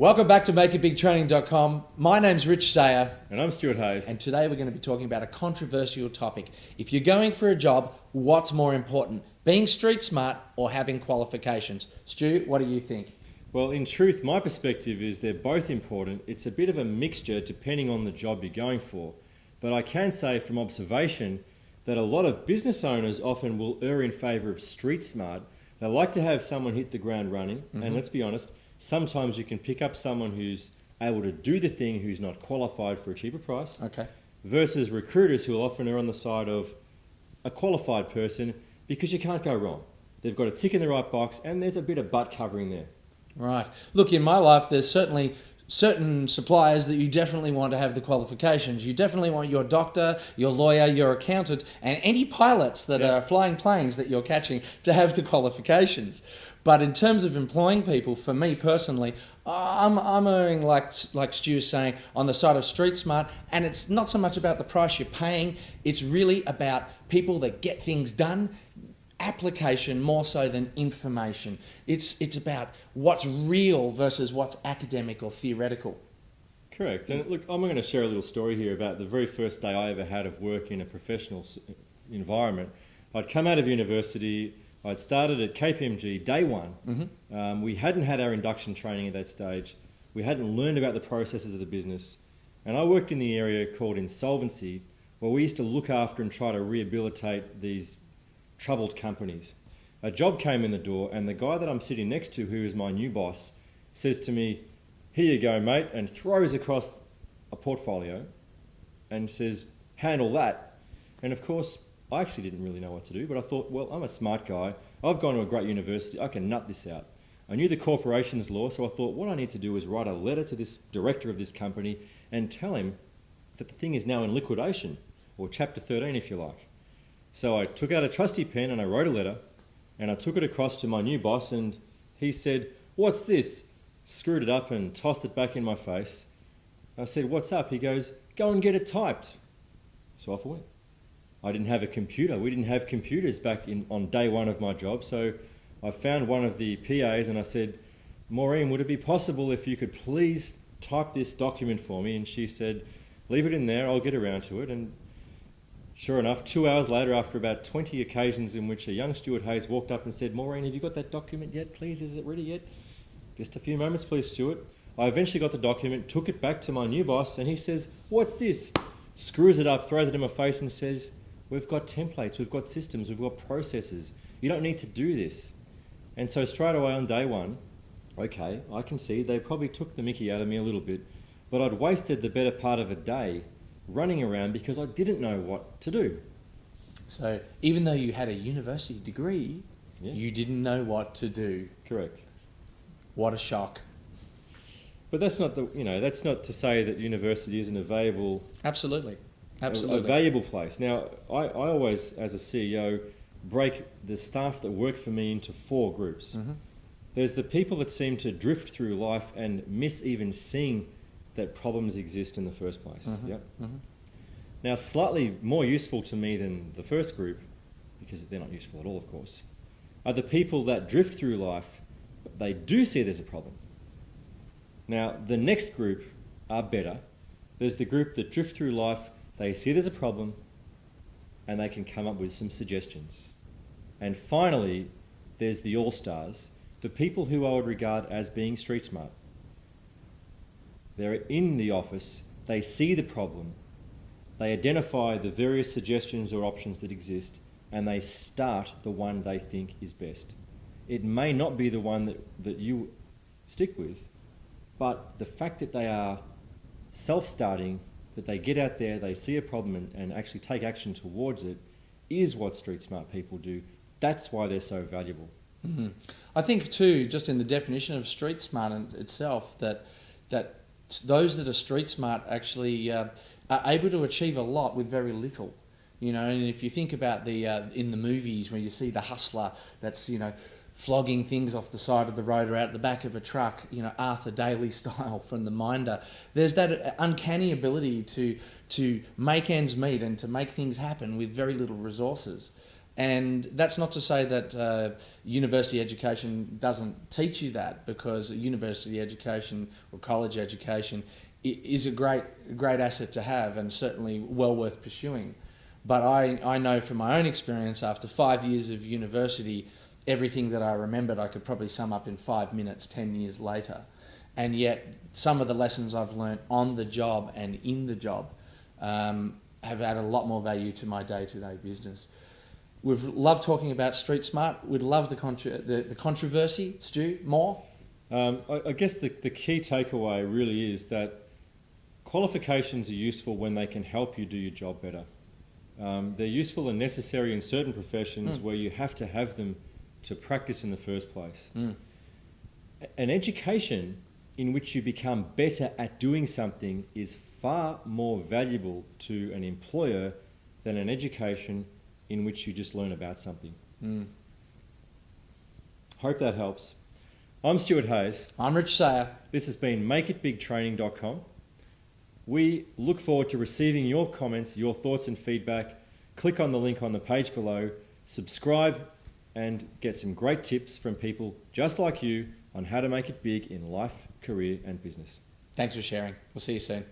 Welcome back to makeitbigtraining.com. My name's Rich Sayer. And I'm Stuart Hayes. And today we're going to be talking about a controversial topic. If you're going for a job, what's more important? Being street smart or having qualifications? Stu, what do you think? Well, in truth, my perspective is they're both important. It's a bit of a mixture depending on the job you're going for. But I can say from observation that a lot of business owners often will err in favour of street smart. They like to have someone hit the ground running. And let's be honest, sometimes you can pick up someone who's able to do the thing who's not qualified for a cheaper price. Okay. Versus recruiters who will often err on the side of a qualified person because you can't go wrong. They've got a tick in the right box and there's a bit of butt covering there. Right. Look, in my life, there's certainly certain suppliers that you definitely want to have the qualifications. You definitely want your doctor, your lawyer, your accountant, and any pilots that are flying planes that you're catching to have the qualifications. But in terms of employing people, for me personally, I'm erring, like Stu's saying, on the side of street smart, and it's not so much about the price you're paying, it's really about people that get things done, application more so than information. It's about what's real versus what's academic or theoretical. Correct. And look, I'm going to share a little story here about the very first day I ever had of work in a professional environment. I'd come out of university. I'd started at KPMG day one. We hadn't had our induction training at that stage. We hadn't learned about the processes of the business. And I worked in the area called insolvency, where we used to look after and try to rehabilitate these troubled companies. A job came in the door, and the guy that I'm sitting next to, who is my new boss, says to me, "Here you go, mate," and throws across a portfolio and says, "Handle that." And of course, I actually didn't really know what to do, but I thought, well, I'm a smart guy. I've gone to a great university. I can nut this out. I knew the corporations law, so I thought what I need to do is write a letter to this director of this company and tell him that the thing is now in liquidation, or Chapter 13 if you like. So I took out a trusty pen and I wrote a letter and I took it across to my new boss, and he said, "What's this?" Screwed it up and tossed it back in my face. I said, "What's up?" He goes, "Go and get it typed." So off I went. I didn't have a computer. We didn't have computers back on day one of my job. So I found one of the PAs and I said, "Maureen, would it be possible if you could please type this document for me?" And she said, "Leave it in there, I'll get around to it." And sure enough, 2 hours later, after about 20 occasions in which a young Stuart Hayes walked up and said, "Maureen, have you got that document yet, please? Is it ready yet?" "Just a few moments, please, Stuart." I eventually got the document, took it back to my new boss, and he says, "What's this?" Screws it up, throws it in my face and says, "We've got templates, we've got systems, we've got processes. You don't need to do this." And so straight away on day one, okay, I can see they probably took the mickey out of me a little bit, but I'd wasted the better part of a day running around because I didn't know what to do. So even though you had a university degree, you didn't know what to do. Correct. What a shock. But that's not that's not to say that university isn't a valuable place. Now, I always, as a CEO, break the staff that work for me into four groups. There's the people that seem to drift through life and miss even seeing that problems exist in the first place. Now, slightly more useful to me than the first group, because they're not useful at all, of course, are the people that drift through life, but they do see there's a problem. Now, the next group are better. There's the group that drift through life, they see there's a problem, and they can come up with some suggestions. And finally, there's the all-stars, the people who I would regard as being street smart. They're in the office, they see the problem, they identify the various suggestions or options that exist, and they start the one they think is best. It may not be the one that you stick with, but the fact that they are self-starting, that they get out there, they see a problem and actually take action towards it, is what street smart people do. That's why they're so valuable. I think too, just in the definition of street smart in itself, that those that are street smart actually are able to achieve a lot with very little. And if you think about in the movies where you see the hustler that's flogging things off the side of the road or out the back of a truck, Arthur Daly style from The Minder, there's that uncanny ability to make ends meet and to make things happen with very little resources. And that's not to say that university education doesn't teach you that, because university education or college education is a great asset to have, and certainly well worth pursuing. But I know from my own experience, after 5 years of university, everything that I remembered I could probably sum up in 5 minutes 10 years later. And yet some of the lessons I've learned on the job and in the job have added a lot more value to my day-to-day business. We've loved talking about Street Smart. We'd love the controversy. Stu, more? I guess the key takeaway really is that qualifications are useful when they can help you do your job better. They're useful and necessary in certain professions where you have to have them to practice in the first place. An education in which you become better at doing something is far more valuable to an employer than an education in which you just learn about something. Hope that helps. I'm Stuart Hayes. I'm Rich Sayer. This has been makeitbigtraining.com. We look forward to receiving your comments, your thoughts and feedback. Click on the link on the page below, subscribe, and get some great tips from people just like you on how to make it big in life, career, and business. Thanks for sharing. We'll see you soon.